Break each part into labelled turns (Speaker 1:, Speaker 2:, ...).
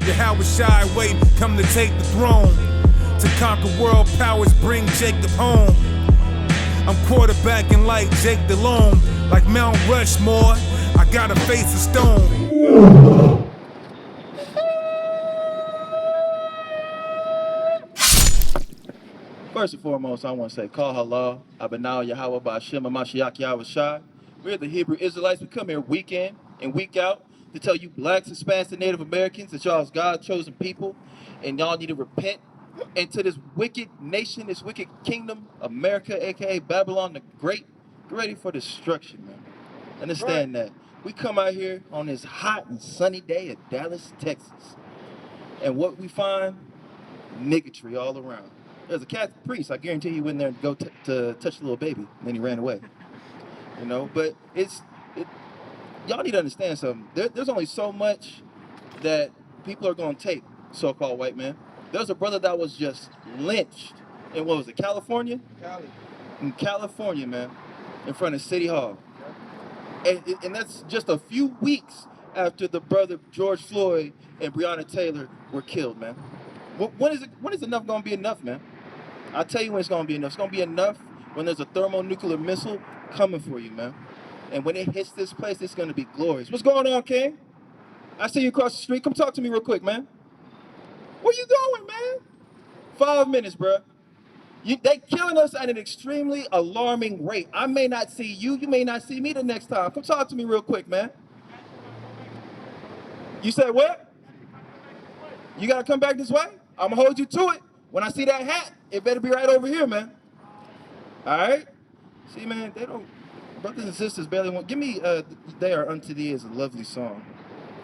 Speaker 1: Yahweh Shai wait, come to take the throne. To conquer world powers, bring Jacob home. I'm quarterbacking like Jake DeLone. Like Mount Rushmore, I gotta face a stone.
Speaker 2: First and foremost, I want to say, Call Halal, Abinah Yahweh Ba'Shem Mashiach Yahweh Shai. We're the Hebrew Israelites. We come here week in and week out to tell you blacks, Hispanics, and Native Americans that y'all is God's chosen people, and y'all need to repent into this wicked nation, this wicked kingdom, America, aka Babylon the Great. Get ready for destruction, man. Understand that. We come out here on this hot and sunny day in Dallas, Texas, and what we find, niggatry all around. There's a Catholic priest, I guarantee he went there and go to touch the little baby, and then he ran away. You know, but y'all need to understand something. There's only so much that people are gonna take, so-called white man. There's a brother that was just lynched in, what was it, California?
Speaker 3: Cali.
Speaker 2: In California, man, in front of City Hall. And that's just a few weeks after the brother George Floyd and Breonna Taylor were killed, man. When is enough gonna be enough, man? I'll tell you when it's gonna be enough. It's gonna be enough when there's a thermonuclear missile coming for you, man. And when it hits this place, it's gonna be glorious. What's going on, King? I see you across the street. Come talk to me real quick, man. Where you going, man? 5 minutes, bro. They killing us at an extremely alarming rate. I may not see you. You may not see me the next time. Come talk to me real quick, man. You said what? You gotta come back this way? I'm gonna hold you to it. When I see that hat, it better be right over here, man. All right? See, man, they don't, brothers and sisters barely want, give me, They Are Unto Thee is a lovely song.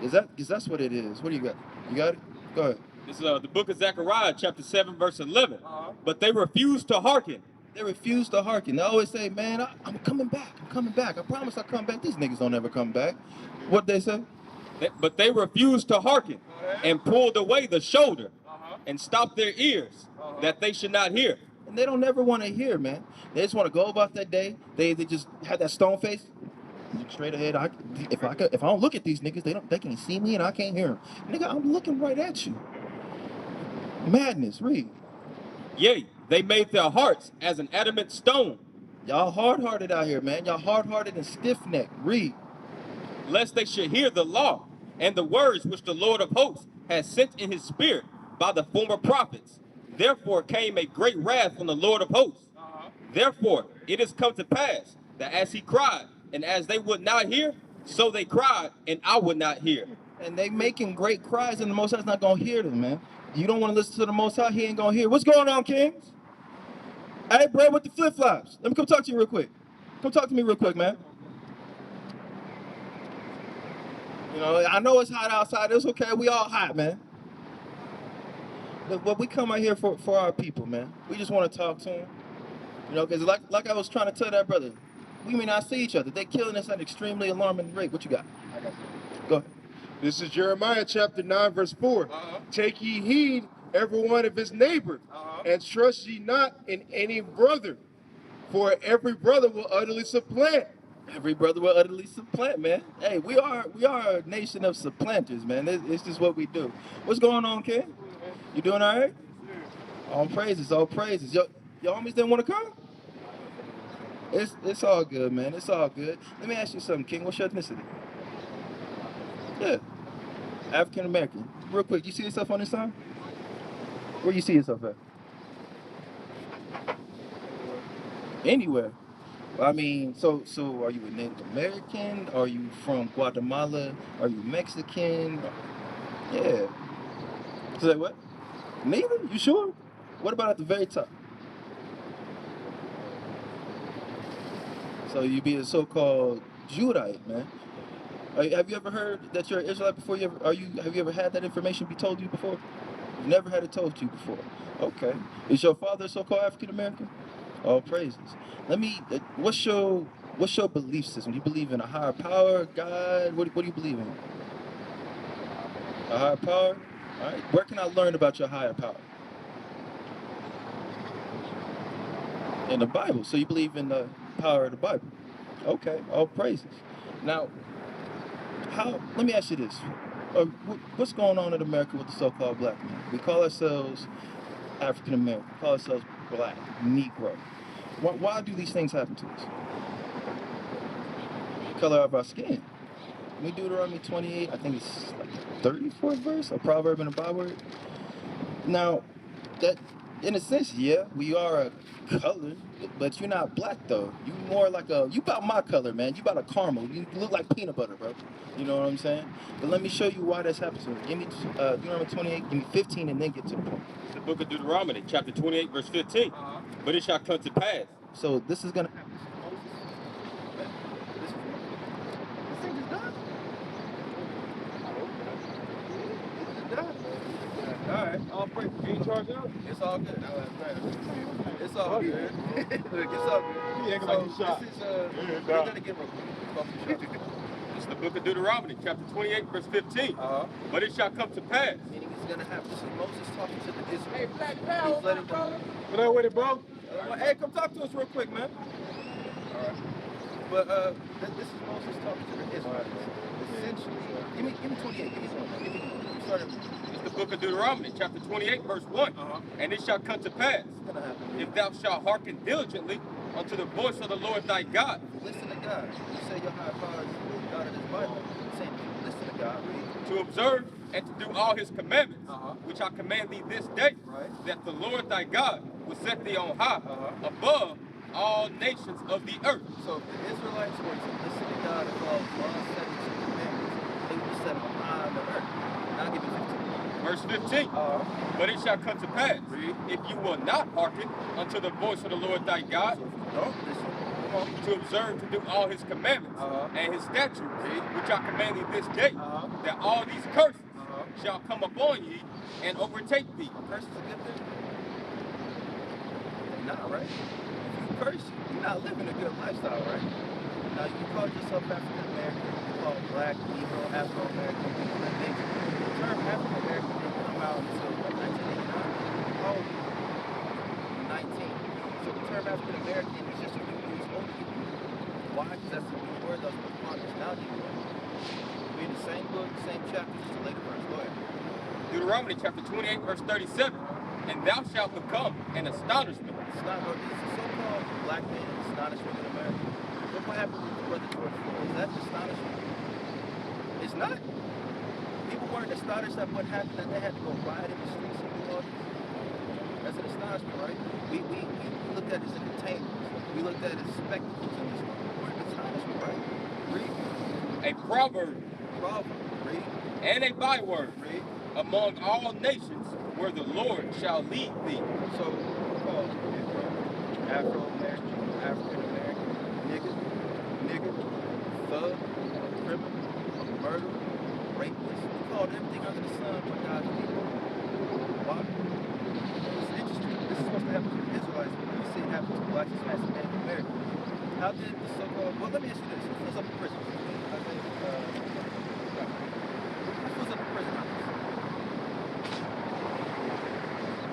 Speaker 2: Is that's what it is? What do you got? You got it? Go ahead.
Speaker 4: This is the book of Zechariah, chapter 7, verse 11. But they refused to hearken.
Speaker 2: They refuse to hearken. They always say, man, I'm coming back. I'm coming back. I promise I'll come back. These niggas don't ever come back. What they say?
Speaker 4: But they refused to hearken and pulled away the shoulder and stopped their ears that they should not hear.
Speaker 2: And they don't ever want to hear, man. They just want to go about that day. They just have that stone face. Straight ahead. If I don't look at these niggas, they can't see me and I can't hear them. Nigga, I'm looking right at you. Madness, read.
Speaker 4: Yea, they made their hearts as an adamant stone.
Speaker 2: Y'all hard-hearted out here, man. Y'all hard-hearted and stiff-necked. Read.
Speaker 4: Lest they should hear the law and the words which the Lord of hosts has sent in his spirit by the former prophets. Therefore came a great wrath on the Lord of hosts. Therefore it is come to pass that as he cried, and as they would not hear, so they cried, and I would not hear.
Speaker 2: And they making great cries, and the Most High's not gonna hear them, man. You don't want to listen to the Most High, he ain't gonna hear. What's going on, Kings? Hey, bro, with the flip-flops. Let me come talk to you real quick. Come talk to me real quick, man. You know, I know it's hot outside. It's okay. We all hot, man. But we come out here for our people, man. We just want to talk to them. You know, because like I was trying to tell that brother, we may not see each other. They're killing us at an extremely alarming rate. What you got? Go ahead.
Speaker 3: This is Jeremiah chapter 9, verse 4. Take ye heed, every one of his neighbor, and trust ye not in any brother, for every brother will utterly supplant.
Speaker 2: Every brother will utterly supplant, man. Hey, we are a nation of supplanters, man. It's just what we do. What's going on, Ken? You doing all right? All praises, all praises. Your homies didn't want to come? It's all good, man. It's all good. Let me ask you something, King. What's your ethnicity? Yeah. African American. Real quick, you see yourself on this sign? Where you see yourself at? Anywhere. I mean, so are you a Native American? Are you from Guatemala? Are you Mexican? Yeah. Say what? Neither? You sure? What about at the very top? So you be a so-called Judite, man. Have you ever heard that you're an Israelite before? Have you ever had that information be told to you before? You've never had it told to you before. Okay. Is your father so-called African American? All praises. What's your belief system? Do you believe in a higher power, God? What do you believe in? A higher power? All right. Where can I learn about your higher power? In the Bible. So you believe in the power of the Bible. Okay. All praises. Now, let me ask you this. What's going on in America with the so-called black man? We call ourselves African American, we call ourselves black, Negro. Why do these things happen to us? The color of our skin. We Deuteronomy 28, I think it's like the 34th verse, a proverb and a byword. Now, that in a sense, yeah, we are a color, but you're not black though. You more like you about my color, man. You about a caramel. You look like peanut butter, bro. You know what I'm saying? But let me show you why that's happened to me. Give me Deuteronomy 28, give me 15, and then get to the point.
Speaker 4: It's the book of Deuteronomy, chapter 28, verse 15. But it shall come to pass.
Speaker 2: So this is gonna happen. This thing is done.
Speaker 3: Alright, all praise. You ain't charged out?
Speaker 2: It's all good. It's all good. Look, it's all good.
Speaker 3: He acting like he shot.
Speaker 2: This is we're gonna get real quick.
Speaker 4: It's the book of Deuteronomy, chapter 28, verse 15. But it shall come to pass.
Speaker 2: Meaning it's gonna happen. This is Moses talking to the Israelites.
Speaker 3: Hey, Black Power.
Speaker 2: He's letting them.
Speaker 3: What up with it, bro?
Speaker 2: Hey, come talk to us real quick, man. Alright. But this is Moses talking to the Israelites. Essentially, give me 28. Give me one. Give me one. Start it.
Speaker 4: It's the book of Deuteronomy, chapter 28, verse 1. And it shall come to pass,
Speaker 2: It's gonna happen.
Speaker 4: if thou shalt hearken diligently unto the voice of the Lord thy God,
Speaker 2: Listen to God. You say your high powers God in His Bible. Saying, listen to God. Read.
Speaker 4: to observe and to do all his commandments, which I command thee this day,
Speaker 2: Right.
Speaker 4: that the Lord thy God will set thee on high above all nations of the earth.
Speaker 2: So if the Israelites were to listen to God and follow God's 72 commandments, they would be set on high on the earth. Now give me 15.
Speaker 4: Verse 15. But it shall come to pass,
Speaker 2: Read.
Speaker 4: if you will not hearken unto the voice of the Lord thy God,
Speaker 2: So if you don't listen,
Speaker 4: to observe to do all his commandments and his statutes, which I command thee this day, that all these curses shall come upon ye and overtake thee.
Speaker 2: curse is a good thing. They're not, right? If you curse, you're not living a good lifestyle, right? Now you call yourself African American, you call black, Negro, Afro American, people that things. The term African American didn't come out until 1989. How old are you? 19. So the term African American is just a new use older people. Why? Because that's a new word that was upon us. Now do you know? We're in the same book, same chapter, just a later verse. Go ahead.
Speaker 4: Deuteronomy chapter 28, verse 37. And thou shalt become an astonishment.
Speaker 2: It's not it's a so-called black man astonishment in America. Look what happened with Brother George Floyd. Is that astonishment? It's not. People weren't astonished at what happened, that they had to go riot in the streets and do all this. That's an astonishment, right? We looked at it as entertainment. We looked at it as spectacles in this world. We're an astonishment, right? Read.
Speaker 4: A proverb
Speaker 2: Proverb. Read.
Speaker 4: and a byword
Speaker 2: Read.
Speaker 4: among all nations where the Lord shall lead thee.
Speaker 2: So, called Afro-American, African-American, nigger, thug, criminal, murderer, rapist. We called everything under the sun but God's people. Why? It's interesting. This is supposed to happen to the Israelites, but we see it happen to blacks, Hispanics, and Native Americans. How did the so-called, well, let me ask you this. Who fills up the prison? I think, who fills up the prison house?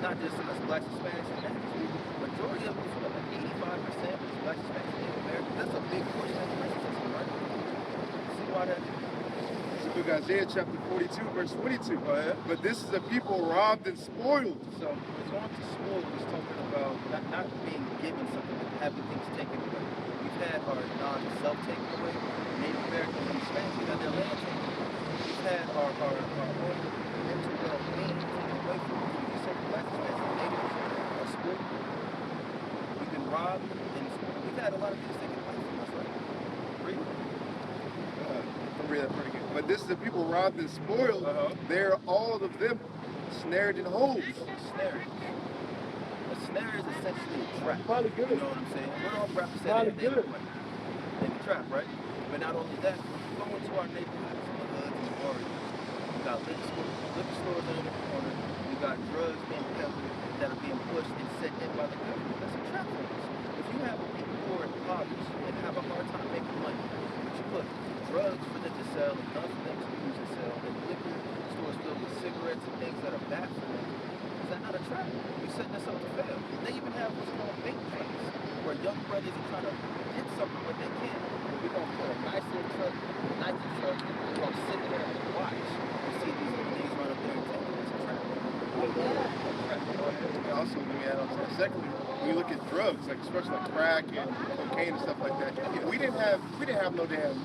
Speaker 2: Not just us blacks, Hispanics, and Natives. Majority of them, like 85% is blacks, Hispanics, and Native Americans. That's a big portion of the prison system, right? See why that?
Speaker 3: It's the book of Isaiah chapter 42, verse 22.
Speaker 2: Go ahead.
Speaker 3: But this is a people robbed and spoiled.
Speaker 2: So it's going to school is talking about not being given something, but having things taken away. We've had our non-self taken away. Native Americans and Hispanics, we got their land taken away. We've had our own mental well-being taken away from us. We say black, Hispanics, and Natives are spoiled. We've been robbed and we've had a lot of things taken away from us, right? Read.
Speaker 3: I'll read that pretty good. But this is the people robbed and spoiled. They're all of them snared in holes.
Speaker 2: Snare. A snare is essentially a trap.
Speaker 3: Probably good.
Speaker 2: You know what I'm saying? What all rappers say
Speaker 3: Probably
Speaker 2: they
Speaker 3: good.
Speaker 2: They be trap, right? But not only that, go into our neighborhoods, the hoods and the warriors. We got liquor stores on the corner. We got drugs being peddled that are being pushed and set in by the government. That's a trap for us. If you have a people who are impoverished and have a hard time making money, but you put drugs for them to sell and guns for them to use and sell, and liquor stores filled with cigarettes and things that are bad for them, is that not a trap? We're setting us up to fail. They even have what's called bait trains, where young brothers are trying to get something what they can. We're going to put a nice little truck, a Nike truck, we're going to sit there and watch. As
Speaker 3: Also, let me add on to that. Secondly, when you look at drugs, like especially like crack and cocaine and stuff like that, we didn't have no damn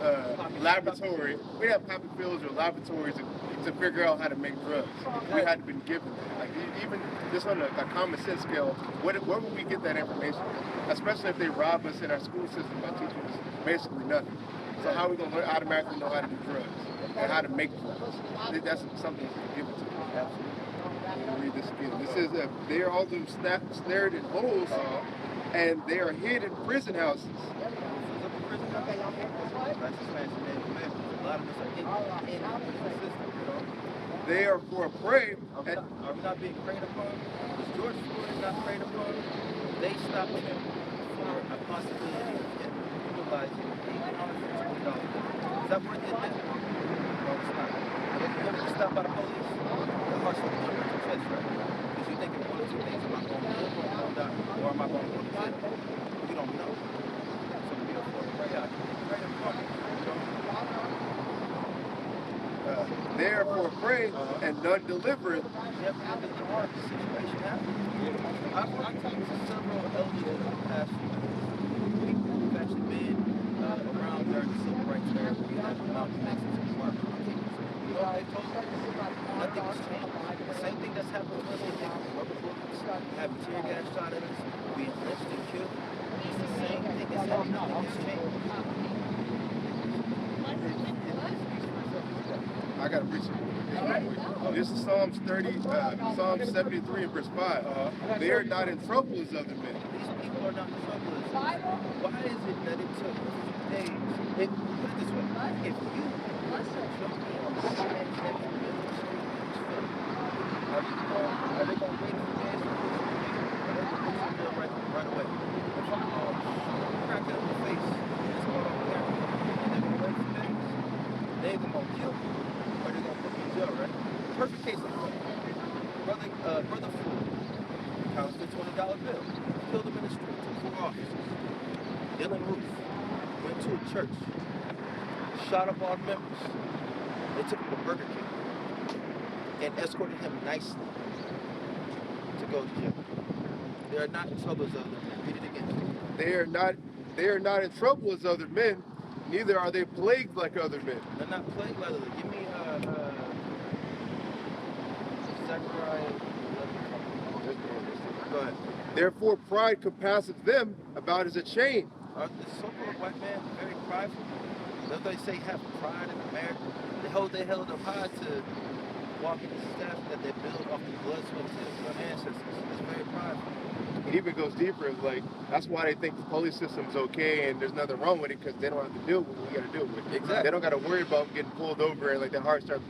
Speaker 3: laboratory. We didn't have popping pills or laboratories to figure out how to make drugs. We had to been given that. Like even just on a common sense scale, where would we get that information? Especially if they rob us in our school system by teaching us basically nothing. So how are we gonna automatically know how to do drugs and how to make drugs? That's something that's given to us. Absolutely. Read this again. This says that they are all them snared in holes, and they are hid in prison houses. They are for a prey.
Speaker 2: Are we not being preyed upon? Was George Floyd not preyed upon? They stopped him for a possibility of utilizing $850. Is that worth it? No, it's not. If you ever get stopped by the police, the heart's going to jump at your chest, right? Because you're thinking one or two things. Am I going to live or am I going to die? Or am I going to go to jail? You don't know. So we are for a prey out. Preyed upon.
Speaker 3: Therefore pray and none delivereth.
Speaker 2: Yeah, because the hard situation happened. I've talked to several elders in the past few years. People who've actually been around during the civil rights era. We have Malcolm X and Martin Luther King. You know what they told us? Nothing has changed. The same thing that's happened to us, they take rubber bullets, having tear gas shot at us, being lynched and killed. It's the same thing that's happened. Nothing has changed.
Speaker 3: I got to preach it. This is Psalms 73 and verse 5. They are not in trouble as other men.
Speaker 2: These people are not in trouble as other men. Why is it that it took days? Put it this way. If you are they going to wait for days? Are they going to put you right away? If I'm going to crack it up the face, it's going on camera, and they're going to wait for days, they're going to kill you. Or they're going to put me in jail, right? Perfect case of point. Brother Floyd counts the $20 bill. Killed him in the street. Took 4 officers. Dylan Roof went to a church. Shot up all the members. They took him to Burger King. And escorted him nicely to go to jail. They are not in trouble as other men. Read it again.
Speaker 3: They are not in trouble as other men, neither are they plagued like other men.
Speaker 2: They're not plagued like other men. Give me Sicarii. Go ahead.
Speaker 3: Therefore pride compasseth them about as a chain.
Speaker 2: The so-called white man very prideful. Don't they say have pride in America? They hold their head up high to walk in the staff that they build off the blood, sweat, and tears of their ancestors. It's very prideful.
Speaker 3: It even goes deeper. It's like that's why they think the police system's okay and there's nothing wrong with it because they don't have to deal with what we got to deal with.
Speaker 2: Exactly.
Speaker 3: They don't got to worry about getting pulled over and like their heart start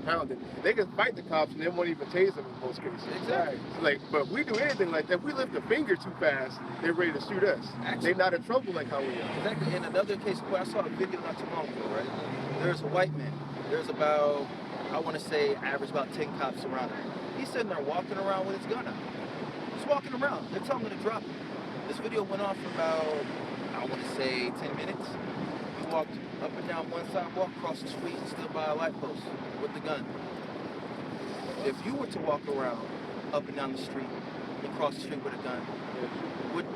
Speaker 3: pounding. They can fight the cops and they won't even tase them in most cases.
Speaker 2: Exactly.
Speaker 3: Like, but if we do anything like that, if we lift a finger too fast, they're ready to shoot us.
Speaker 2: Actually,
Speaker 3: they're not in trouble like how we are.
Speaker 2: Exactly. In another case, I saw a video not too long ago, right? There's a white man. There's about, I want to say, average about 10 cops around him. He's sitting there walking around with his gun out. Just walking around. They're telling him to drop it. This video went on for about, I want to say, 10 minutes. He walked up and down one sidewalk, across the street, and stood by a light post with the gun. If you were to walk around up and down the street and cross the street with a gun,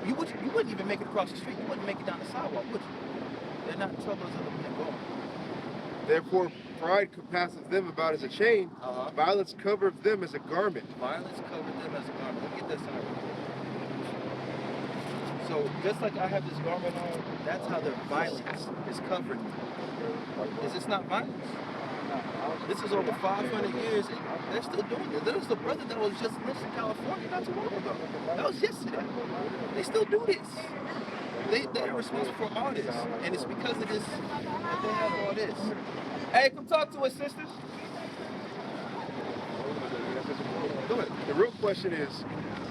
Speaker 2: you wouldn't even make it across the street. You wouldn't make it down the sidewalk, would you? They're not in trouble as other men. Go on. Therefore,
Speaker 3: pride compasseth them about as a chain. Violence covereth them as a garment.
Speaker 2: Violence covered them as a garment. Let me get that sign. So just like I have this garment on, that's how their violence is covered. Is this not violence? This is over 500 years, and they're still doing it. There was the brother that was just lynched in California not too long ago. That was yesterday. They still do this. They're responsible for all this, and it's because of this that they have all this. Hey, come talk to us, sisters.
Speaker 3: Go ahead. The real question is,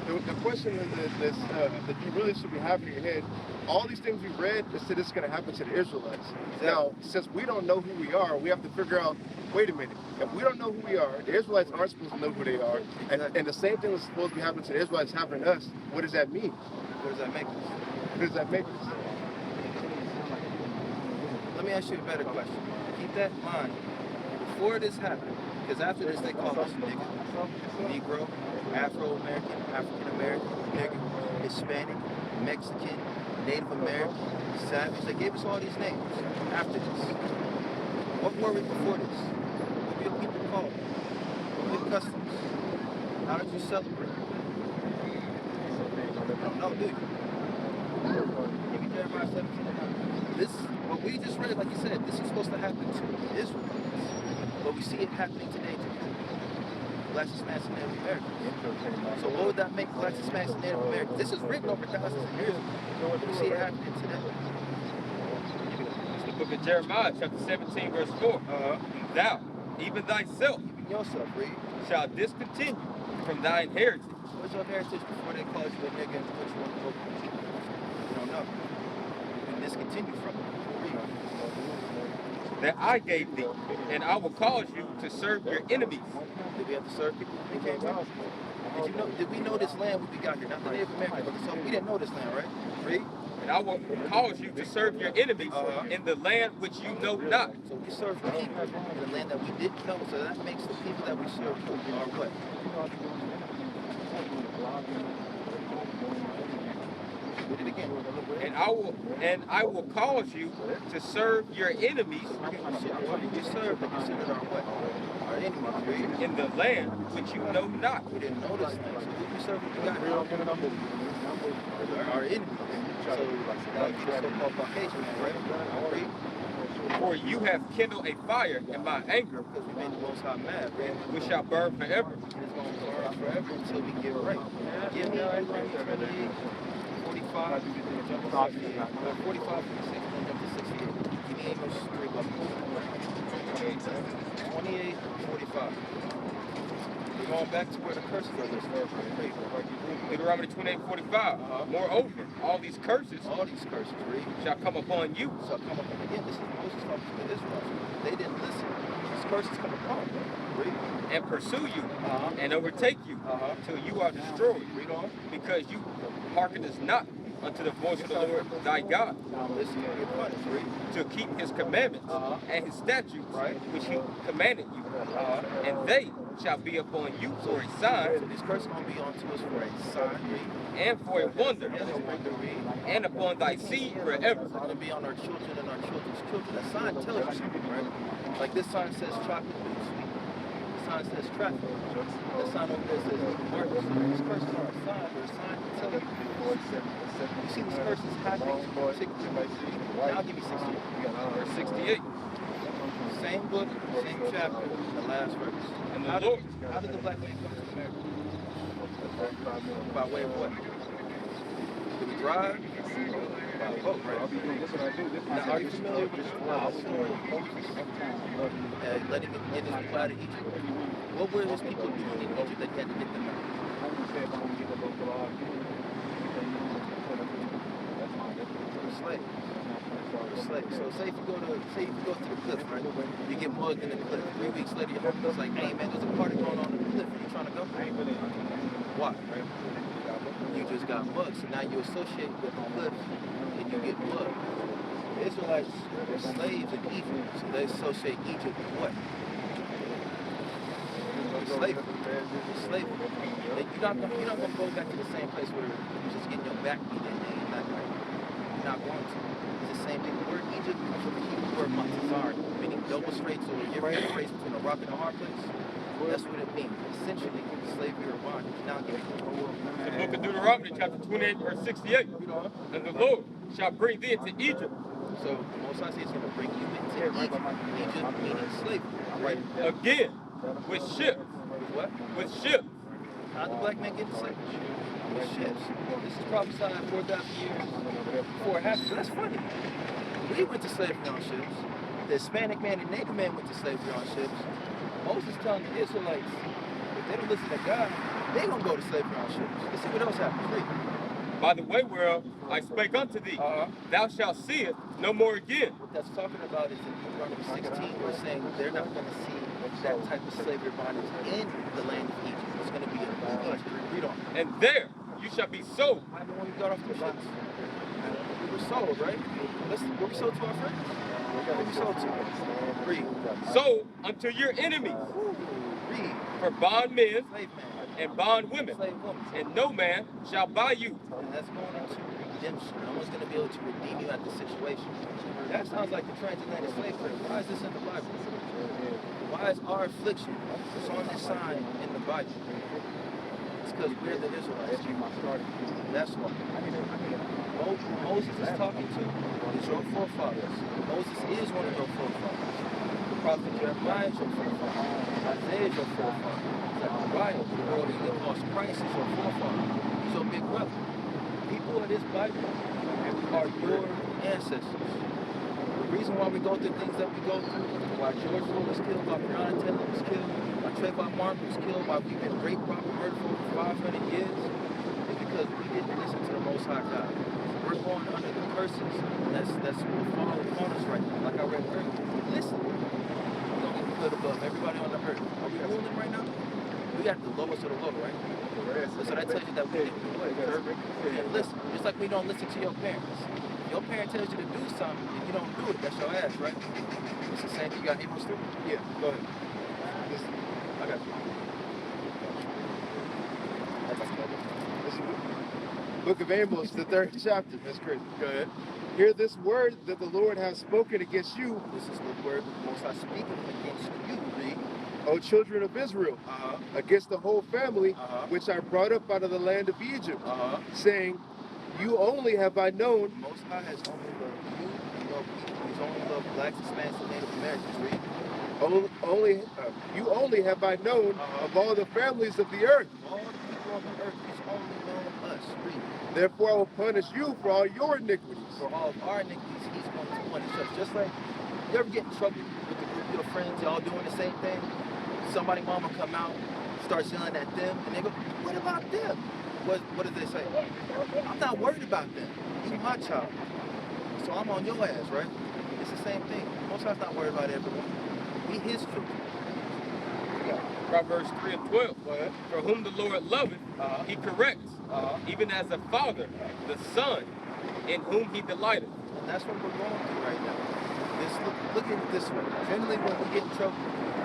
Speaker 3: the question that you really should be having in your head, all these things we've read, is that this is going to happen to the Israelites. Exactly. Now, since we don't know who we are, we have to figure out, wait a minute, if we don't know who we are, the Israelites aren't supposed to know who they are, and the same thing was supposed to be happening to the Israelites happening to us, what does that mean?
Speaker 2: What does that make us?
Speaker 3: What does that make us?
Speaker 2: Let me ask you a better question. Keep that in mind. Before this happened, because after this they call us nigga, Negro, Negro, Afro-American, African-American, nigger, Hispanic, Mexican, Native American, Savage. They gave us all these names after this. What were we before this? What were your people called? What were your customs? How did you celebrate? No, do you? Give me Jeremiah 17:9. This, what we just read, like you said, this is supposed to happen to Israel. But we see it happening today to Blacks, Hispanics, and Native Americans. So what would that make Blacks, Hispanics, and Native Americans? This is written over thousands of years ago. We see it happening today.
Speaker 4: It's the book of Jeremiah, chapter 17, verse 4. Thou, even thyself,
Speaker 2: Even yourself, read.
Speaker 4: shall discontinue from thine heritage.
Speaker 2: What's your heritage before they called you a nigga and put you on the book? You don't know. You can discontinue from it. Read.
Speaker 4: That I gave thee, and I will cause you to serve your enemies.
Speaker 2: Did we have to serve people when we came here? Did we know this land when we got here? Not the Native Americans. So we didn't know this land, right? Read.
Speaker 4: And I will cause you to serve your enemies in the land which you know not.
Speaker 2: So we serve people in the land that we didn't know. So that makes the people that we serve are what? Read it again.
Speaker 4: And I will cause you to serve your enemies
Speaker 2: What did we serve that considered our what? Our enemies, read.
Speaker 4: in the land which you know not.
Speaker 2: We didn't know this thing. So who we serve when we got here? Our enemies. So that would be the so-called Caucasian man, right? Read.
Speaker 4: For you have kindled a fire in my anger,
Speaker 2: Because we made the Most High mad, right?
Speaker 4: which shall burn forever.
Speaker 2: And it's going to burn forever until we get right. Give me 28, 45, jump to 68. 45, 46, then jump to 68. Give me Amos 3 buckets. 28, 45. We're going back to where the curses are listed.
Speaker 4: Deuteronomy 28:45. Moreover, all these curses
Speaker 2: All these curses, read.
Speaker 4: shall come upon you.
Speaker 2: So come up again. This is Moses talking to the Israelites. They didn't listen. These curses come upon them. Read.
Speaker 4: And pursue you and overtake you till you are destroyed,
Speaker 2: Read on.
Speaker 4: because you hearkenest not unto the voice of the Lord thy God,
Speaker 2: Listen, you're punished. Read.
Speaker 4: to keep his commandments and his statutes,
Speaker 2: Right.
Speaker 4: which he commanded you. And they shall be upon you for a sign
Speaker 2: So these curses are going to be onto us for a sign. Read.
Speaker 4: and for a wonder,
Speaker 2: And it's going to read.
Speaker 4: and upon thy seed forever.
Speaker 2: It's going to be on our children and our children's children. That sign tells you something, right? Like this sign says chocolate milk sweet. The sign says traffic. The sign over there says market. These curses are a sign. They're a sign to tell you. You see these curses happening to particular. Now give me 68.
Speaker 4: Verse 68.
Speaker 2: Same book, same chapter, the last verse.
Speaker 4: And the Lord,
Speaker 2: How did the black man come to America? By way of what? Did we drive? By boat, right? Now, are you familiar with the story of Moses letting him get his reply to Egypt? What were his people doing in Egypt that he had to get them out? Slaves. Slaves. So say if you go to the cliff, right? You get mugged in the cliff. 3 weeks later, your homie's like, hey man, there's a party going on in the cliff. Are you trying to go? Why? You just got mugged. So now you associate with the cliff and you get mugged. The Israelites were slaves in Egypt, so they associate Egypt with what? Slavery. Slavery. You're not gonna go back to the same place where you're just getting your back beat in and you're not going to. It's the same thing. The word Egypt comes from the Hebrew word matazar, meaning double straight. So if you're in a race between a rock and a hard place, that's what it means. Essentially, slavery or bondage. Now give me
Speaker 4: the book of Deuteronomy, chapter 28, verse 68. And the Lord shall bring thee into Egypt.
Speaker 2: So Most High says he's going to bring you into Egypt. Egypt meaning slavery. Right?
Speaker 4: Again, with ships.
Speaker 2: What?
Speaker 4: With ships.
Speaker 2: How did the black man get into slavery? With ships. This is prophesied 4,000 years before it happened. That's funny. We went to slavery on ships. The Hispanic man and Native man went to slavery on ships. Moses telling the Israelites, if they don't listen to God, they're going to go to slavery on ships. Let's see what else happens. Read.
Speaker 4: By the way whereof I spake unto thee, thou shalt see it no more again.
Speaker 2: What that's talking about is in Deuteronomy 16, we're saying they're not going to see that type of slavery bondage in the land of Egypt. It's going to be in Egypt. Read on.
Speaker 4: And there you shall be sold.
Speaker 2: What happened when we got off the ships? We were sold, right? Were we sold to our friends? Who were we sold to? Read.
Speaker 4: Sold unto your enemies.
Speaker 2: Read.
Speaker 4: For bondmen
Speaker 2: Slave man.
Speaker 4: and bond women,
Speaker 2: slave women.
Speaker 4: and no man shall buy you.
Speaker 2: And that's going into redemption. No one's going to be able to redeem you at the situation. That sounds like the transatlantic slave trade. Why is this in the Bible? Why is our affliction on this sign in the Bible? It's because we're the Israelites. That's why. Moses is talking to is your forefathers. Moses is one of your forefathers. The prophet Jeremiah is your forefather. Isaiah is your forefather. Zechariah, or the lost Christ is your forefather. He's your big brother. People of this Bible are your ancestors. The reason why we go through things that we go through, why George Floyd was killed, why Breonna Taylor was killed, why Trayvon Martin was killed, why we've been raped, robbed, and murdered for over 500 years, is because we didn't listen to the Most High God. We're going under the curses that's will fall upon us right now. Like I read earlier, listen. We're going to be put above everybody on the earth. Are we ruling right now? We got the lowest of the low, right? So that tells you that we didn't do it. And listen, just like we don't listen to your parents. Your parent tells you to do something, and you don't do it, that's your ass, right? It's the same thing. You got Amos too? Yeah, go ahead. Listen, I got you.
Speaker 3: Book of Amos, the 3rd chapter. That's crazy.
Speaker 2: Go ahead.
Speaker 3: Hear this word that the Lord has spoken against you,
Speaker 2: This is the word that the Most High speaking against you, read.
Speaker 3: O children of Israel, against the whole family which I brought up out of the land of Egypt, saying, you only have I known.
Speaker 2: The Most High has only loved you and your people. He's only loved blacks, Hispanics, and Native Americans, read.
Speaker 3: You only have I known of all the families of the earth.
Speaker 2: All the people on the earth, he's only known us, read.
Speaker 3: Therefore I will punish you for all your iniquities.
Speaker 2: For all of our iniquities, he's going to punish us. Just like, you ever get in trouble with a group of your friends, y'all doing the same thing? Somebody mama come out, starts yelling at them, and they go, what about them? What did they say? I'm not worried about them. You my child. So I'm on your ass, right? It's the same thing. Most times not worried about everyone. We his children.
Speaker 4: Proverbs 3 and 12. For whom the Lord loveth, he corrects, even as a father, the son, in whom he delighteth.
Speaker 2: And that's what we're going through right now. Look at it this way. Generally, when we get in trouble,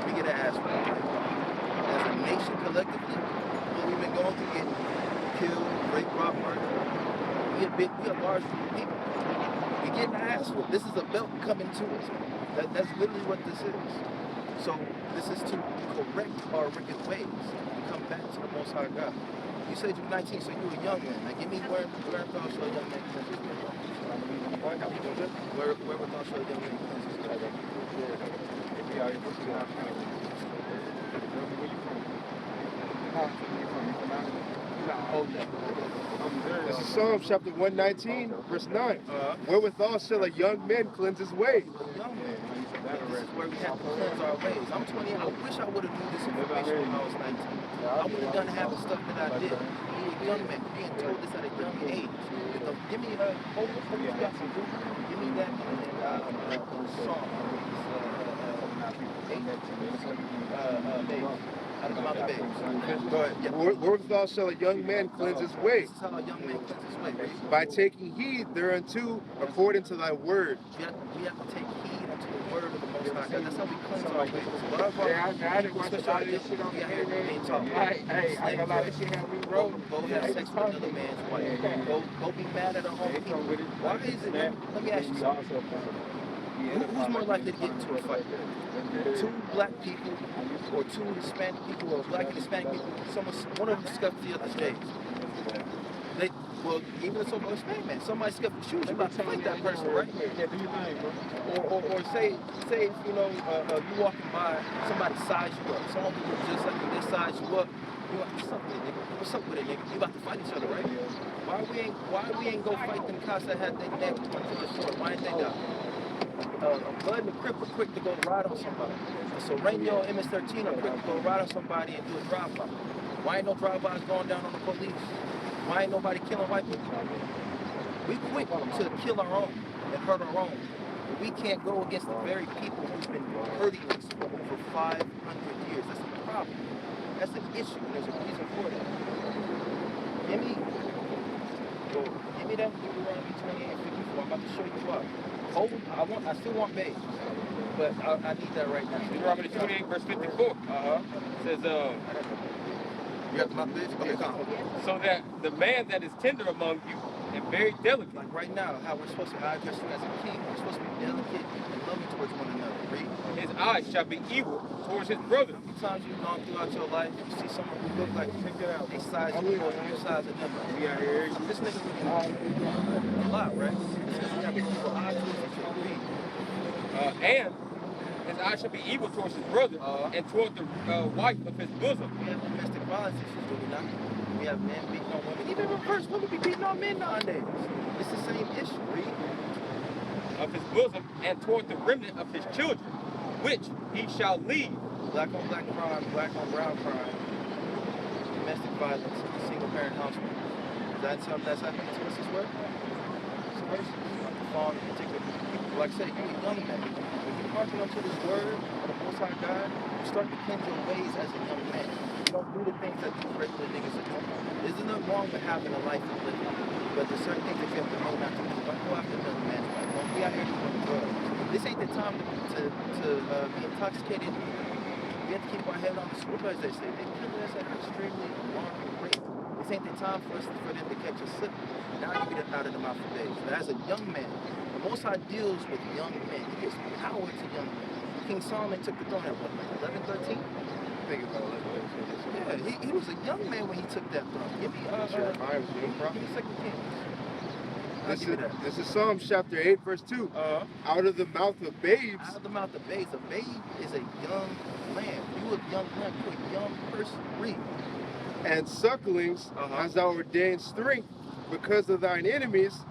Speaker 2: we get an ass whooping. As a nation, collectively, what we've been going through, getting killed, raped, robbed, murdered. We a large group of people. We getting an ass whooped. This is a belt coming to us. That's literally what this is. So this is to correct our wicked ways and come back to the Most High God. You said you're 19, so you're a young man. Now give me where thou shalt a young man cleanse his way. Where would thou shalt a young man cleanse his way? Hold that.
Speaker 3: This is Psalms chapter 119, verse 9. Wherewithal shall a young man cleanse his way?
Speaker 2: Young man. This is where we have to cleanse our ways. I'm 20. I wish I would have knew this information when I was 19. I would have done half the stuff that I did. Being a young man, being told this at a young age. Give me hold you got some Google. Give me that song. How to come out the babes. Go ahead. Yeah.
Speaker 3: Wherewithal shall a young man cleanse his way?
Speaker 2: This is how a young man cleanses his way, right?
Speaker 3: By taking heed thereunto according to thy word.
Speaker 2: We have to take heed unto the word of the Most High God. That's how we cleanse our ways. What I've especially our addiction, we out here being taught. Hey, I ain't gonna lie, this shit have me rolling. Go have sex with another man's wife. Go be mad at a home people. Why is it? Let me ask you something. Who's more likely to get into a fight? Two black people or two Hispanic people or black and Hispanic people? One of them scuffed the other's J's. Well, even a so-called Hispanic man, somebody scuffed the shoes, you about to fight that person, right? Or say you know, you walking by, somebody size you up, someone who looks just like you, they size you up. You like, what's up with it, nigga? You about to fight each other, right? Why we ain't go fight them cops that had their neck on the short? Why ain't they got Blood and the Crip are quick to go ride on somebody. So Rainbow and MS-13 are quick to go ride on somebody and do a drive-by. Why ain't no drive-bys going down on the police? Why ain't nobody killing white people? We quick to kill our own and hurt our own. But we can't go against the very people who've been hurting us for over 500 years. That's a problem. That's an issue, and there's a reason for that. Give me that Deuteronomy 28 and 54. I'm about to show you why. I still want babes, but I need that right now.
Speaker 4: Deuteronomy 28 verse 54 says,
Speaker 2: You got the mouth babes? Okay, come.
Speaker 4: So that the man that is tender among you and very delicate.
Speaker 2: Like right now, how we're supposed to address you as a king. We're supposed to be delicate and loving towards one another. Read.
Speaker 4: His eyes shall be evil towards his brother.
Speaker 2: How many times you've gone throughout your life, you see someone who look like they size you or you size of them.
Speaker 3: We out here.
Speaker 2: This nigga looking a lot, right? It's because we have evil eyes towards each other. Read.
Speaker 4: And his eyes shall be evil towards his brother and toward the wife of his bosom.
Speaker 2: We have domestic violence issues, do we not? We have men beating on women. Even reverse, women be beating on men nowadays. It's the same issue, read.
Speaker 4: Of his bosom and toward the remnant of his children, which he shall leave.
Speaker 2: Black on black crime, black on brown crime, domestic violence, single parent household. Is that something that's happening to us as well? On particular people, like I said, you're a young man. If you're marching onto this word of the Most High God, you start to cleanse your ways as a young man. You don't do the things that these regular niggas are doing. There's nothing wrong with having a life and living, but there's certain things that you have to know not to do. Don't go after another man's wife. Don't be out here doing drugs. This ain't the time to be intoxicated. We have to keep our head on the swivel, as they say. They kill us at an extremely alarming rate. This ain't the time for them to catch us slipping. Now you get out of the mouth of babes. But as a young man, the Most High deals with young men. He gives power to young men. King Solomon took the throne at what, like 11, 13?
Speaker 3: I think about 11.
Speaker 2: Yeah, he was a young man when he took that throne. Give me
Speaker 3: Jeremiah was a young prophet.
Speaker 2: 2 Kings. I'll give you that.
Speaker 3: This is Psalms chapter 8, verse 2. Out of the mouth of babes.
Speaker 2: Out of the mouth of babes. A babe is a young lamb. You a young lamb. You a young person. Read.
Speaker 3: And sucklings hast thou ordained strength because of thine enemies,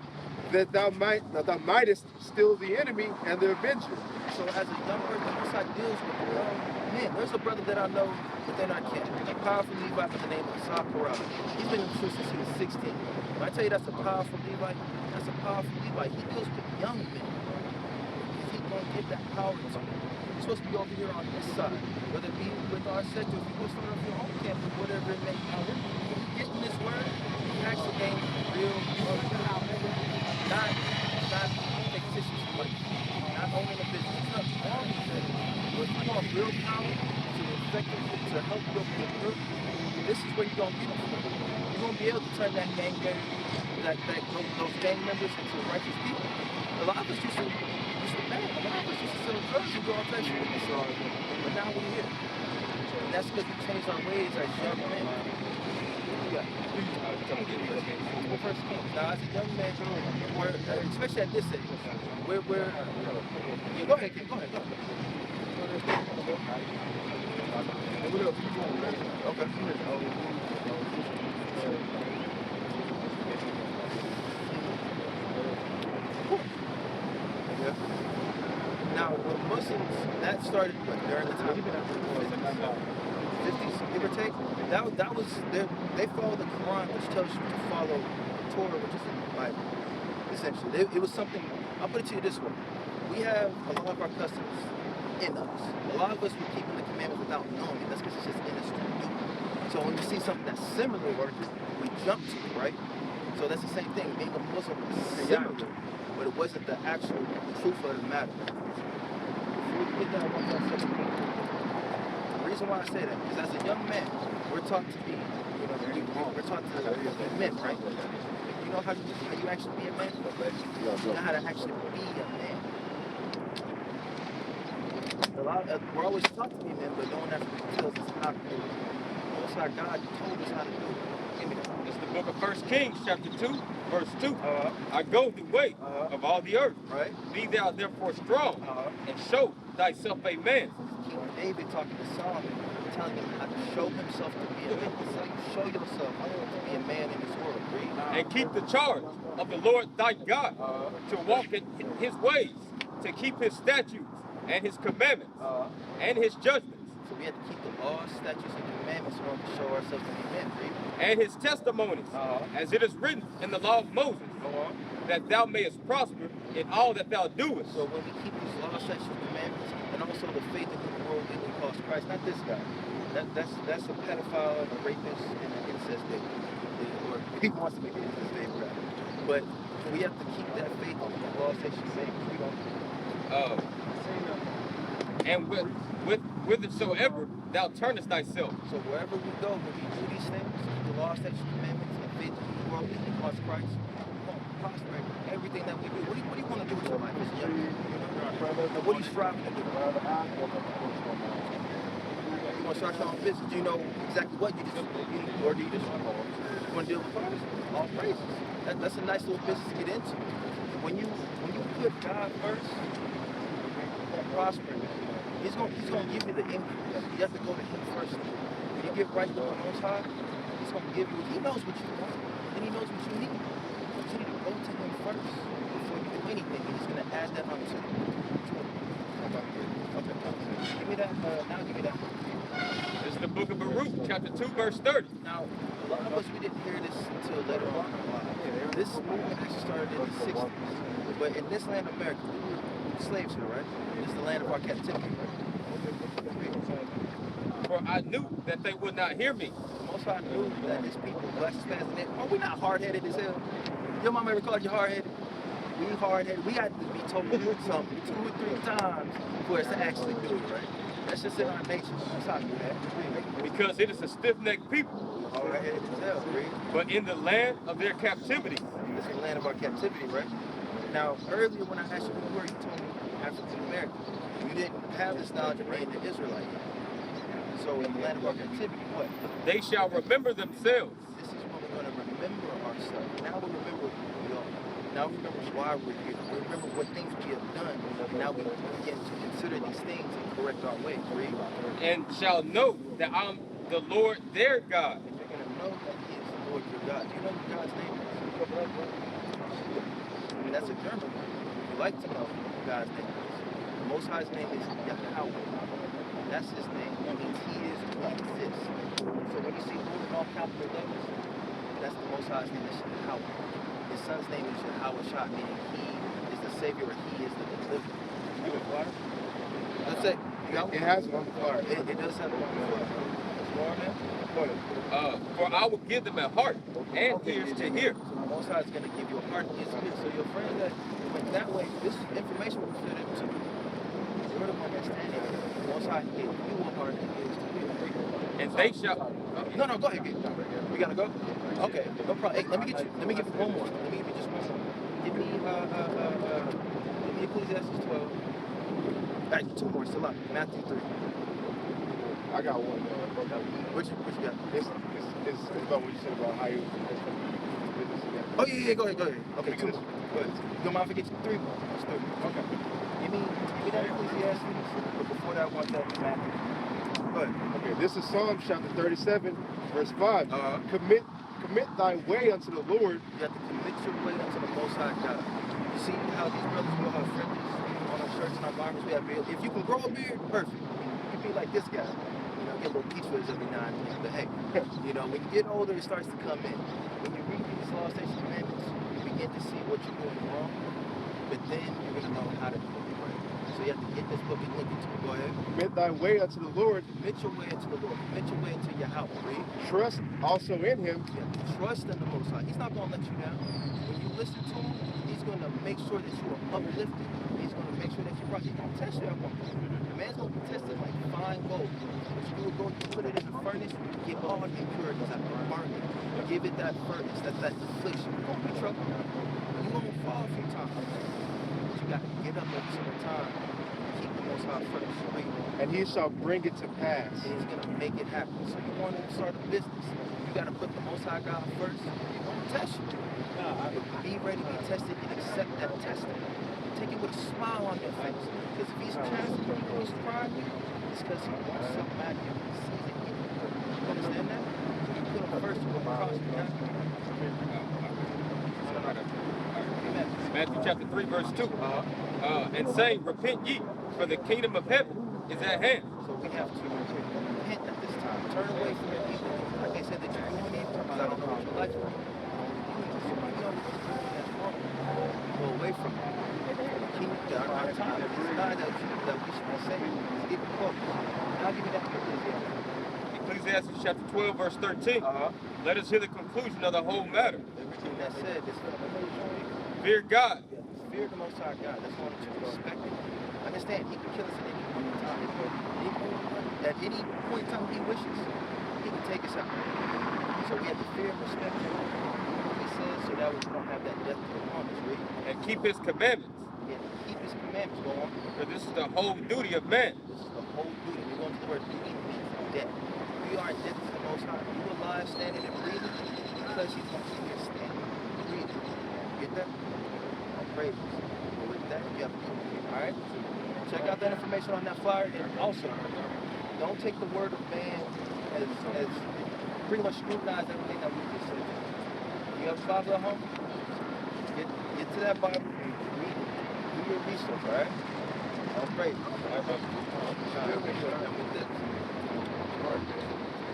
Speaker 3: that thou mightest still the enemy and the avenger.
Speaker 2: So as a young person, the Most High deals with young men. There's a brother that I know, but they're not kin. A powerful Levite by the name of Sicarii. He's been in the truth since he was 16. When I tell you that's a powerful Levite, that's a powerful Levite. He deals with young men. Because he's going to give that power to them. You're supposed to be over here on this side, whether it be with our sector, if you go start up your own campus, whatever it may be. When you get in this word, you actually gain real not fictitious money, not owning a business. It's not wrong with that. But if you want real power to effectively to help your group, this is where you're gonna get it from. You're gonna be able to turn that those gang members into righteous people. A lot of us used to bang. A lot of us used to sell drugs and go on types of business. But now we're here. And that's because we changed our ways as young men. Yeah. First Kings. Now, as a young man, especially at this age, we're yeah, go ahead, kid. Go ahead. Okay. Yeah. Now, with Muslims, that started during the time of 50s, give or take. That was they follow the Quran, which tells you to follow Torah, which is in the Bible. Essentially, it was something. I'll put it to you this way: we have a lot of our customs in us. A lot of us were keeping the commandments without knowing it. That's because it's just in us to do. So when you see something that's similar, we jump to it, right? So that's the same thing. Being a Muslim was similar, but it wasn't the actual truth of the matter. Before you get that, I want to say something. The reason why I say that is, as a young man, we're taught to be, we're taught to be men, right? You know how you actually be a man? You know how to actually be a man. We're always taught to be men, but no one actually tells us how to do it. Most High God told us how to do it. Give me that.
Speaker 4: It's the book of 1 Kings, chapter 2, verse 2. I go the way of all the earth.
Speaker 2: Right.
Speaker 4: Be thou therefore strong, and show thyself a man.
Speaker 2: King David talking to Solomon, telling him how to show himself to be a man. It's like, show yourself to be a man in this world. Read.
Speaker 4: And keep the charge of the Lord thy God, to walk in his ways, to keep his statutes and his commandments and his judgments.
Speaker 2: So we have to keep the laws, statutes, and commandments in order to show ourselves to be men. Read.
Speaker 4: And his testimonies, as it is written in the law of Moses, that thou mayest prosper in all that thou doest.
Speaker 2: So when we keep these laws, statutes, and commandments, and also the faith in the world that we call Christ, not this guy. That's a pedophile and a rapist and an incest baby. Or he wants to make an incest baby, right? But we have to keep that faith in the laws, statutes, and commandments. We don't.
Speaker 4: And with whithersoever thou turnest thyself.
Speaker 2: So wherever we go, when we do these things, the law, statutes, commandments, and faith in the world, in Christ, we're going to prosper in everything that we do. What do you want to do with your life as a young man? What are you striving to do? You want to start your own business? Do you know exactly what you do? Or do you just want to deal with cars? All praises. That's a nice little business to get into. When you put God first, you're going to prosper. He's going to give you the increase. You have to go to Him first. When you get right with the Most High, He's going to give you. He knows what you want, and He knows what you need. But you need to go to Him first before you do anything, and He's going to add that onto you. Okay. Give me that. Now give me that.
Speaker 4: This is the book of Baruch, chapter 2, verse 30.
Speaker 2: Now, a lot of us, we didn't hear this until later on. This movement actually started in the 60s. But in this land of America, we were slaves here, right? This is the land of our captivity.
Speaker 4: For I knew that they would not hear me.
Speaker 2: Most I knew that these people, blacks, Hispanics, and are we not hard-headed as hell? Your mama ever called you hard-headed? We hard-headed. We got to be told to do something 2 or 3 times for us to actually do it, right? That's just in our nature. That's how we do that.
Speaker 4: Because it is a stiff-necked people.
Speaker 2: Hard-headed as hell, right?
Speaker 4: But in the land of their captivity.
Speaker 2: This is the land of our captivity, right? Now, earlier when I asked you who you were, you told me African American. You didn't have this knowledge of being an Israelite. So in the land of our captivity, what?
Speaker 4: They shall remember themselves.
Speaker 2: This is when we're going to remember ourselves. Now we remember who we are. Now we remember why we're here. We remember what things we have done. And now we begin to consider these things and correct our ways. Read.
Speaker 4: And shall know that I'm the Lord their God.
Speaker 2: And you're going to know that He is the Lord your God. Do you know what God's name is? I mean, that's a German word. You like to know what God's name is. The Most High's name is Yahweh. That's His name. That means He is who He exists. So when you see Lord in all capital letters, that's the Most High's name is Yahweh. His son's name is Yahweh Shah, meaning He is the Savior or He is the deliverer. You have water? That's it.
Speaker 3: It has it on the flyer.
Speaker 2: It does have it on the flyer. More, man? Go ahead.
Speaker 4: For I will give them a heart and ears to hear.
Speaker 2: So the Most High is going to give you a heart and ears to hear. So your friends that went that way, this information will fit into the word of understanding. The Most High gave you a heart and ears to hear.
Speaker 4: And they shall.
Speaker 2: No, go ahead. We gotta go. Okay, no problem. Hey, let me give you one more. Let me give you just one more. Give me Ecclesiastes 12. Actually, 2 more. Still up. Matthew 3.
Speaker 3: I got one.
Speaker 2: What you got?
Speaker 3: It's about what you said about how you business again.
Speaker 2: Oh yeah. Go ahead. Okay, 2 more. Go ahead. Don't mind if I get you 3 more. Let's do it. Okay. Give me that Ecclesiastes. But before that, I want that Matthew. Go ahead.
Speaker 3: Okay, this is Psalms chapter 37, verse 5. Commit thy way unto the Lord.
Speaker 2: You have to commit your way unto the Most High God. You see how these brothers will have fringes on our shirts and our garments. We have beard. If you can grow a beard, perfect. You can be like this guy. You know, get a little peach fuzz every now and then. But hey, you know, when you get older, it starts to come in. When you read these law, statutes, commandments, you begin to see what you're doing wrong. But then you're going to know how to do it right. So you have to get this book and look into it. Go ahead.
Speaker 3: Commit thy way unto the Lord.
Speaker 2: Commit your way into the Lord. Commit your way into Yahweh. Read.
Speaker 3: Trust also in Him.
Speaker 2: You have to trust in the Most High. He's not going to let you down. When you listen to Him, He's going to make sure that you are uplifted. He's going to make sure that you're right. He's going to test you at one point. The man's going to be tested like fine gold. But you will go, you put it in the furnace, get all the impurities out, burn it. Give it that furnace, that affliction. You're going to be troubled. You're going to fall a few times. But you got to get up every single time. Keep the Most High first. Right?
Speaker 3: And He shall bring it to pass.
Speaker 2: And He's going to make it happen. So you want to start a business. You got to put the Most High God first. He's going to test you. Be ready to be tested and accept that testing. Take it with a smile on your face. Because if He's chastening you, He's trying you, it's because He wants something out of you. He sees it in you. You understand that? So you put Him first, you're going to prosper.
Speaker 4: Matthew chapter 3, verse 2. And say, repent ye, for the kingdom of heaven is at hand.
Speaker 2: So we have to repent at this time. Turn away from the evil. Like they said that you're doing it, because I don't know what your life is. Go away from it. Keep our time. It's not that we should be saved. It's getting close. And I'll give you that Ecclesiastes.
Speaker 4: Ecclesiastes chapter 12, verse 13. Let us hear the conclusion of the whole matter.
Speaker 2: Everything that said, this is
Speaker 4: Fear God
Speaker 2: fear the Most High God. That's one to respect Him. Understand, He can kill us at any point in time. At any point in time He wishes, He can take us out. So we have to fear and respect Him. He says so that we don't have that death to upon us, read.
Speaker 4: And keep his commandments.
Speaker 2: Yeah, keep His commandments. Go on.
Speaker 4: For this is the whole duty of man.
Speaker 2: This is the whole duty. We're going to the word duty means debt. We are indebted to the Most High. You alive, standing, and breathing because He's going to keep you standing, breathing. Get that? All praises. But with that, you have to do it. All right? Check out that information on that flyer, and also don't take the word of man as pretty much scrutinize everything that we just said. You have a Bible at home? Get to that Bible and read it. Do your research, all right? All praise. All right, brother.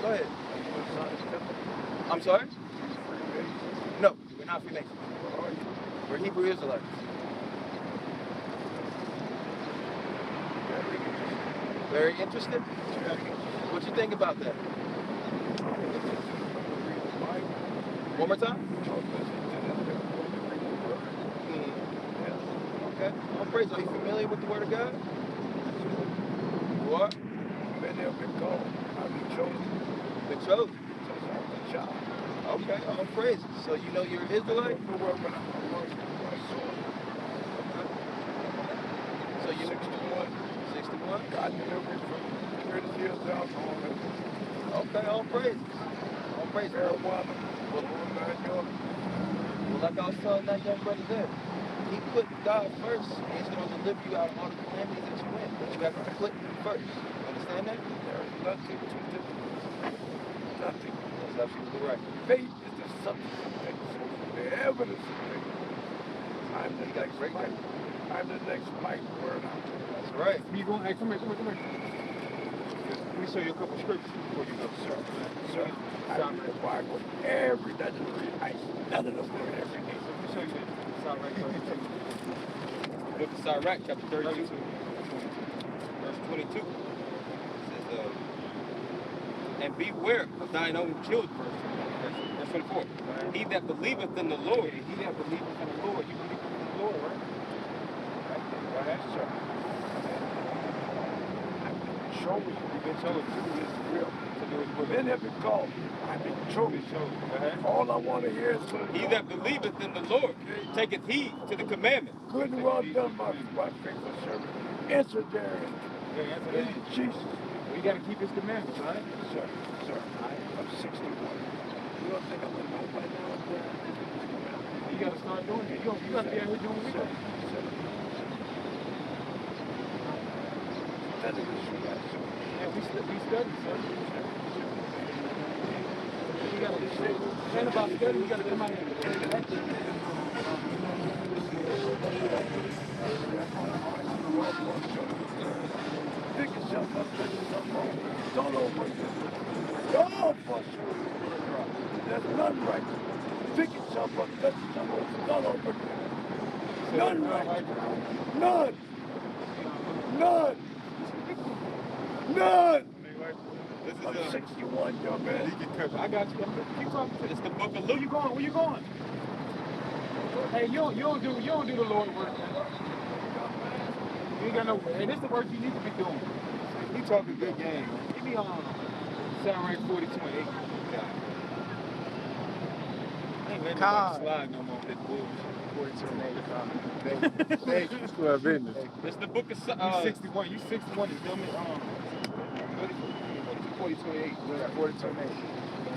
Speaker 2: Go ahead. I'm sorry? No, we're not Freemasons. We're Hebrew Israelites. Very interested? What you think about that? One more time? Okay. All praise. Are you familiar with the Word of God? You are? Been chosen. Been chosen? Okay. All praise. So you know you're an Israelite? Okay. So you're 61? God delivered me from 30 years down. Okay, all praise. All praise. Well, like I was telling that young brother there, he put God first, and He's going to deliver you out of all the calamities that you in. But you have to put Him first. Understand that? There is nothing too difficult. Nothing. That's absolutely right. Faith is the substance of things, the evidence of things. I'm the next light word out. That's right.
Speaker 5: You going? Hey, come here. Let me show you a couple scriptures before you go.
Speaker 3: Sir, I read the Bible every day. None of them word every day.
Speaker 5: Let me show you this. Sirach 32.
Speaker 4: Book of Sirach, chapter 32, verse 22. It says, and beware of thine own children. Verse 24. He that believeth in the Lord.
Speaker 5: He that believeth in the Lord. You believe in the Lord, right?
Speaker 3: Go ahead, sir. I've been chosen to do His will. Within every call, I've been chosen. All I want to hear is
Speaker 4: He that believeth in the Lord taketh heed to the commandment.
Speaker 3: good and well done, my faithful servant. Answer therein. In Jesus.
Speaker 5: Well, you got to keep His commandments, right?
Speaker 3: Sir, I'm 61. You don't think I'm going to know by now?
Speaker 5: You got to start doing it. You got to be out here doing it. Yeah, we study, sir. You got to learn about study. You got to come out here and practice.
Speaker 3: Pick yourself up, pick yourself up. Don't overdo it. Don't fuss you. There's none right. Pick yourself up, pick yourself up. Don't overdo it. None right. None.
Speaker 4: This is
Speaker 3: I'm 61, young man.
Speaker 5: I got you. Keep talking to
Speaker 4: It's the book of
Speaker 5: Where
Speaker 4: Luke.
Speaker 5: you going? Where you going? Hey, you don't do the Lord work, man. You ain't got no. Hey, this is the work you need to be doing. You talking good game, man. Give me Sicarii 42 and 8. I ain't letting nobody slide no more with this bullshit.
Speaker 3: 42 and 8. Thank you for our business.
Speaker 4: It's the book of
Speaker 5: You 61. You 61 is dumb.
Speaker 3: 42 and 8. We got 42 and 8.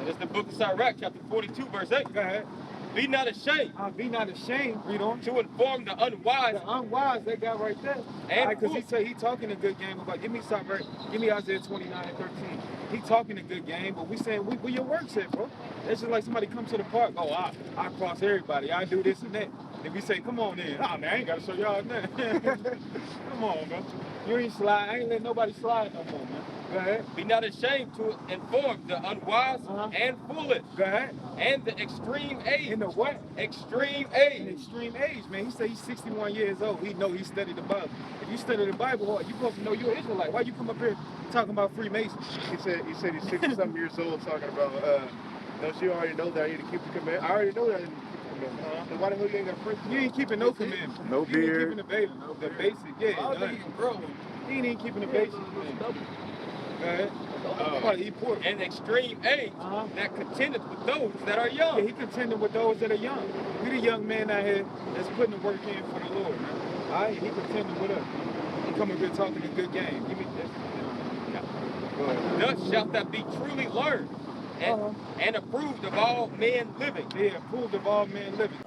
Speaker 4: It's the book of Sirach, chapter 42, verse 8.
Speaker 5: Go ahead.
Speaker 4: Be not ashamed
Speaker 5: Be not ashamed. Read on.
Speaker 4: to inform the unwise.
Speaker 5: The unwise, that guy right there.
Speaker 4: And
Speaker 5: because he talking a good game about. Give me Isaiah 29 and 13. He talking a good game, but we saying where your work's at, bro. That's just like somebody come to the park. Oh, I cross everybody. I do this and that. Then we say, come on in. Oh man, I ain't gotta show y'all nothing. Come on, man. You ain't slide. I ain't letting nobody slide no more, man. Go ahead.
Speaker 4: Be not ashamed to inform the unwise and foolish.
Speaker 5: Go ahead.
Speaker 4: And the extreme age.
Speaker 5: In the what?
Speaker 4: Extreme
Speaker 5: In
Speaker 4: age.
Speaker 5: extreme age, man. He said he's 61 years old. He know he studied the Bible. If you study the Bible, you supposed to know you're an Israelite. Why you come up here talking about Freemasons?
Speaker 3: He said he's 60-something years old talking about, don't you already know that I need to keep the command? I already know that I need to keep the commandments. Then why the hell you ain't got free?
Speaker 5: You ain't keeping no commandments.
Speaker 6: No
Speaker 5: You ain't
Speaker 6: beard.
Speaker 5: keeping the basic. Yeah, none. He ain't even keeping the basic. Probably eat pork.
Speaker 4: An extreme age that contendeth with those that are young.
Speaker 5: Yeah, he contending with those that are young. We the young man out here that's putting the work in for the Lord, man. All right, he contending with us. He coming here talking a good game. Give me this. Go ahead.
Speaker 4: Thus shalt thou be truly learned and approved of all men living.
Speaker 5: Yeah, approved of all men living.